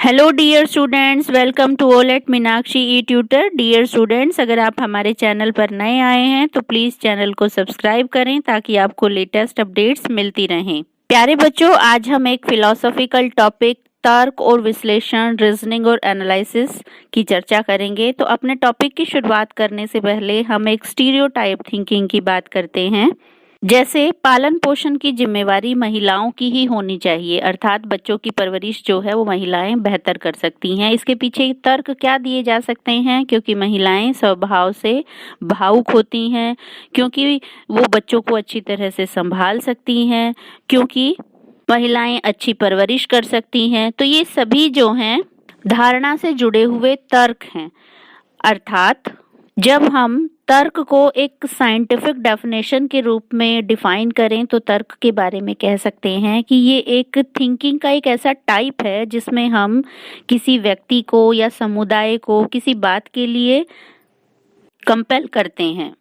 Hello dear students, welcome to all at Meenakshi e tutor. Dear students, अगर आप हमारे channel पर नए आए हैं तो प्लीज़ चैनल को सब्सक्राइब करें ताकि आपको लेटेस्ट अपडेट्स मिलती रहें। प्यारे बच्चों, आज हम एक फिलोसॉफिकल टॉपिक तर्क और विश्लेषण, रीजनिंग और एनालिसिस की चर्चा करेंगे। तो अपने टॉपिक की शुरुआत करने से पहले हम एक स्टीरियोटाइप थिंकिंग की बात करते हैं। जैसे पालन पोषण की जिम्मेवारी महिलाओं की ही होनी चाहिए, अर्थात बच्चों की परवरिश जो है वो महिलाएं बेहतर कर सकती हैं। इसके पीछे तर्क क्या दिए जा सकते हैं? क्योंकि महिलाएं स्वभाव से भावुक होती हैं, क्योंकि वो बच्चों को अच्छी तरह से संभाल सकती हैं, क्योंकि महिलाएं अच्छी परवरिश कर सकती हैं। तो ये सभी जो हैं धारणा से जुड़े हुए तर्क हैं। अर्थात जब हम तर्क को एक साइंटिफिक डेफिनेशन के रूप में डिफाइन करें तो तर्क के बारे में कह सकते हैं कि ये एक थिंकिंग का एक ऐसा टाइप है जिसमें हम किसी व्यक्ति को या समुदाय को किसी बात के लिए कंपेल करते हैं।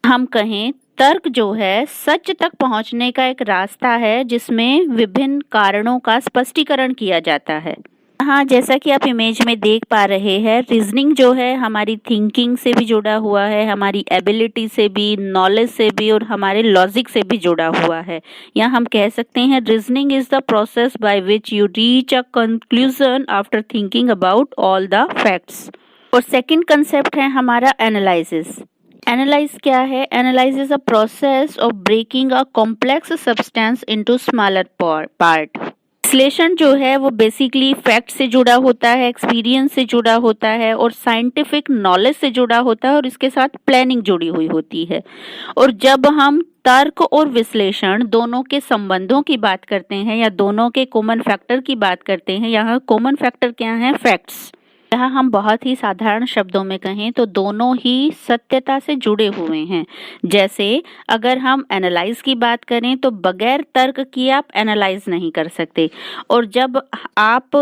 हम कहें तर्क जो है सच तक पहुंचने का एक रास्ता है जिसमें विभिन्न कारणों का स्पष्टीकरण किया जाता है। हाँ, जैसा कि आप इमेज में देख पा रहे हैं, रीजनिंग जो है हमारी थिंकिंग से भी जुड़ा हुआ है, हमारी एबिलिटी से भी, नॉलेज से भी और हमारे लॉजिक से भी जुड़ा हुआ है। या हम कह सकते हैं reasoning is the process by which you reach a conclusion after thinking about all the facts. और सेकंड कंसेप्ट है हमारा एनालिसिस। एनालाइज क्या है? Analyse is a process of breaking a complex substance into smaller part. विश्लेषण जो है वो basically fact से जुड़ा होता है, एक्सपीरियंस से जुड़ा होता है और साइंटिफिक नॉलेज से जुड़ा होता है और इसके साथ प्लानिंग जुड़ी हुई होती है। और जब हम तर्क और विश्लेषण दोनों के संबंधों की बात करते हैं या दोनों के कॉमन फैक्टर की बात करते हैं, यहाँ कॉमन फैक्टर क्या है? फैक्ट्स। यहाँ हम बहुत ही साधारण शब्दों में कहें तो दोनों ही सत्यता से जुड़े हुए हैं। जैसे अगर हम एनालाइज की बात करें तो बगैर तर्क किए आप एनालाइज नहीं कर सकते, और जब आप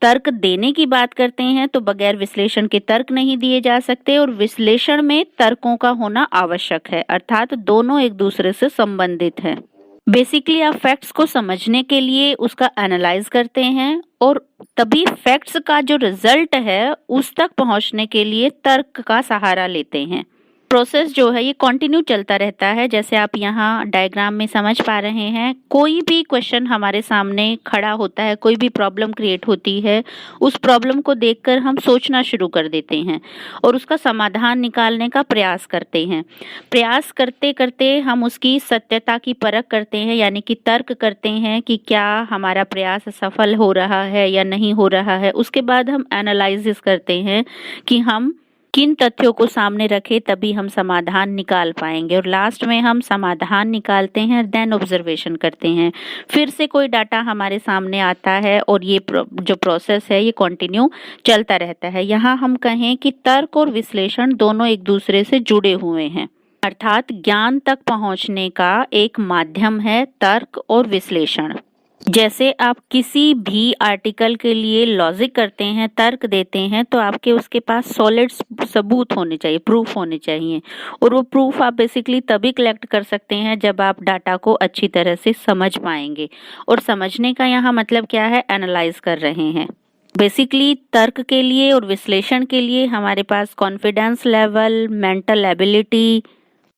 तर्क देने की बात करते हैं तो बगैर विश्लेषण के तर्क नहीं दिए जा सकते, और विश्लेषण में तर्कों का होना आवश्यक है। अर्थात दोनों एक दूसरे से संबंधित हैं। बेसिकली आप फैक्ट्स को समझने के लिए उसका एनालाइज करते हैं और तभी फैक्ट्स का जो रिजल्ट है उस तक पहुंचने के लिए तर्क का सहारा लेते हैं। प्रोसेस जो है ये कंटिन्यू चलता रहता है। जैसे आप यहाँ डायग्राम में समझ पा रहे हैं, कोई भी क्वेश्चन हमारे सामने खड़ा होता है, कोई भी प्रॉब्लम क्रिएट होती है, उस प्रॉब्लम को देखकर हम सोचना शुरू कर देते हैं और उसका समाधान निकालने का प्रयास करते हैं। प्रयास करते करते हम उसकी सत्यता की परख करते हैं, यानी कि तर्क करते हैं कि क्या हमारा प्रयास सफल हो रहा है या नहीं हो रहा है। उसके बाद हम एनालिसिस करते हैं कि हम किन तथ्यों को सामने रखें तभी हम समाधान निकाल पाएंगे, और लास्ट में हम समाधान निकालते हैं, देन ऑब्जर्वेशन करते हैं। फिर से कोई डाटा हमारे सामने आता है और ये जो प्रोसेस है ये कंटिन्यू चलता रहता है। यहाँ हम कहें कि तर्क और विश्लेषण दोनों एक दूसरे से जुड़े हुए हैं, अर्थात ज्ञान तक पहुँचने का एक माध्यम है तर्क और विश्लेषण। जैसे आप किसी भी आर्टिकल के लिए लॉजिक करते हैं, तर्क देते हैं, तो आपके उसके पास सॉलिड सबूत होने चाहिए, प्रूफ होने चाहिए, और वो प्रूफ आप बेसिकली तभी कलेक्ट कर सकते हैं जब आप डाटा को अच्छी तरह से समझ पाएंगे। और समझने का यहाँ मतलब क्या है? एनालाइज कर रहे हैं। बेसिकली तर्क के लिए और विश्लेषण के लिए हमारे पास confidence level, mental ability,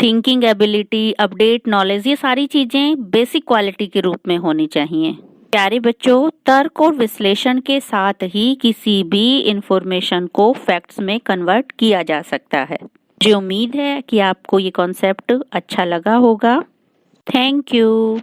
thinking ability, update knowledge, ये सारी चीजें बेसिक क्वालिटी के रूप में होनी चाहिए। प्यारे बच्चों, तर्क और विश्लेषण के साथ ही किसी भी इंफॉर्मेशन को फैक्ट्स में कन्वर्ट किया जा सकता है। मुझे उम्मीद है कि आपको ये कॉन्सेप्ट अच्छा लगा होगा। Thank you.